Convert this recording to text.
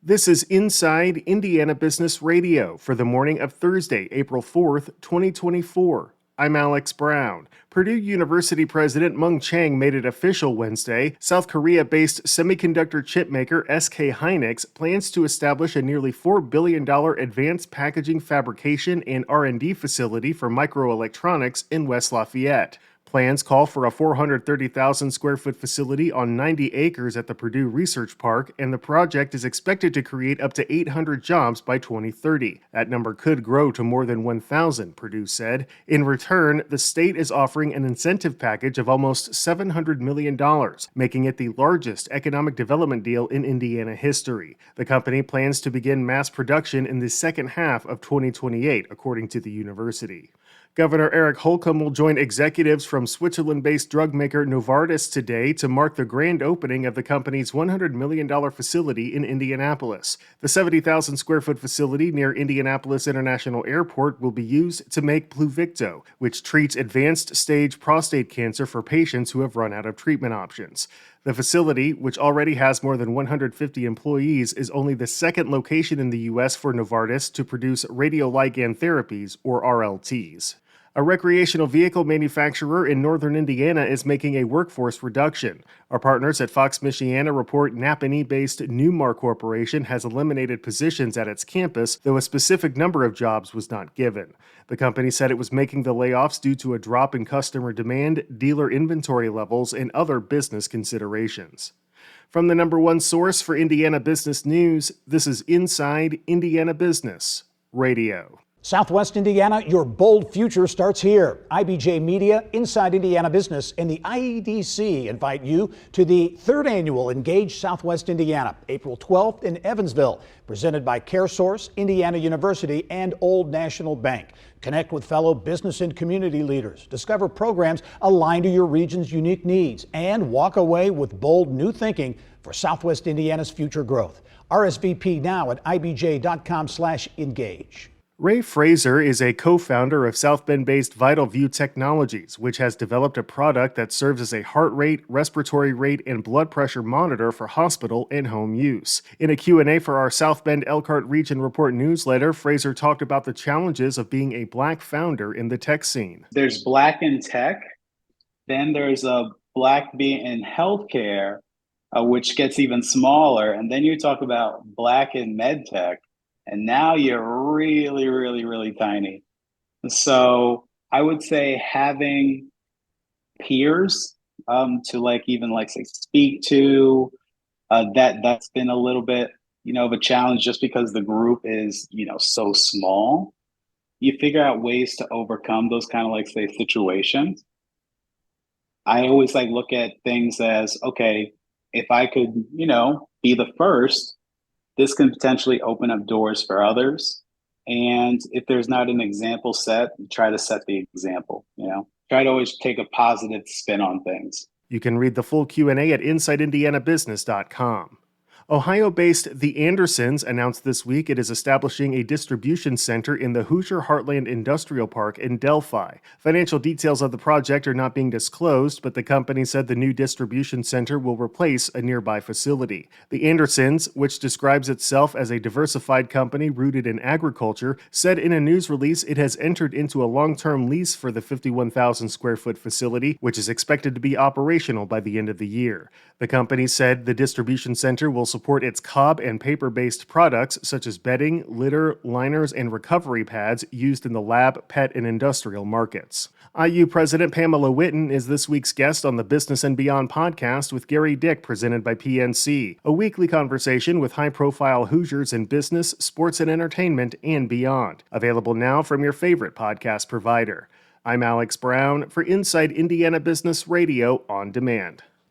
This is Inside Indiana Business Radio for the morning of Thursday, April 4th, 2024. I'm Alex Brown. Purdue University President Mung Chiang made it official Wednesday. South Korea-based semiconductor chipmaker SK Hynix plans to establish a nearly $4 billion advanced packaging fabrication and R&D facility for microelectronics in West Lafayette. Plans call for a 430,000 square foot facility on 90 acres at the Purdue Research Park, and the project is expected to create up to 800 jobs by 2030. That number could grow to more than 1,000, Purdue said. In return, the state is offering an incentive package of almost $700 million, making it the largest economic development deal in Indiana history. The company plans to begin mass production in the second half of 2028, according to the university. Governor Eric Holcomb will join executives from Switzerland-based drug maker Novartis today to mark the grand opening of the company's $100 million facility in Indianapolis. The 70,000 square foot facility near Indianapolis International Airport will be used to make Pluvicto, which treats advanced stage prostate cancer for patients who have run out of treatment options. The facility, which already has more than 150 employees, is only the second location in the U.S. for Novartis to produce radioligand therapies, or RLTs. A recreational vehicle manufacturer in northern Indiana is making a workforce reduction. Our partners at Fox Michiana report Napanee-based Newmar Corporation has eliminated positions at its campus, though a specific number of jobs was not given. The company said it was making the layoffs due to a drop in customer demand, dealer inventory levels, and other business considerations. From the number one source for Indiana business news, this is Inside Indiana Business Radio. Southwest Indiana, your bold future starts here. IBJ Media, Inside Indiana Business, and the IEDC invite you to the third annual Engage Southwest Indiana, April 12th in Evansville, presented by CareSource, Indiana University, and Old National Bank. Connect with fellow business and community leaders, discover programs aligned to your region's unique needs, and walk away with bold new thinking for Southwest Indiana's future growth. RSVP now at ibj.com/engage. Ray Fraser is a co-founder of South Bend-based Vital View Technologies, which has developed a product that serves as a heart rate, respiratory rate, and blood pressure monitor for hospital and home use. In a Q&A for our South Bend Elkhart Region Report newsletter, Fraser talked about the challenges of being a Black founder in the tech scene. There's Black in tech, then there's a Black being in healthcare, which gets even smaller, and then you talk about Black in med tech, and now you're really, really, really tiny. So I would say having peers to say speak to, that's been a little bit, of a challenge just because the group is, so small. You figure out ways to overcome those kind of situations. I always look at things as, okay, if I could, be the first, this can potentially open up doors for others. And if there's not an example set, try to set the example, Try to always take a positive spin on things. You can read the full Q&A at InsideIndianaBusiness.com. Ohio-based The Andersons announced this week it is establishing a distribution center in the Hoosier Heartland Industrial Park in Delphi. Financial details of the project are not being disclosed, but the company said the new distribution center will replace a nearby facility. The Andersons, which describes itself as a diversified company rooted in agriculture, said in a news release it has entered into a long-term lease for the 51,000 square foot facility, which is expected to be operational by the end of the year. The company said the distribution center will support its cob and paper-based products such as bedding, litter, liners, and recovery pads used in the lab, pet, and industrial markets. IU President Pamela Whitten is this week's guest on the Business and Beyond podcast with Gary Dick, presented by PNC, a weekly conversation with high-profile Hoosiers in business, sports, and entertainment, and beyond. Available now from your favorite podcast provider. I'm Alex Brown for Inside Indiana Business Radio on Demand.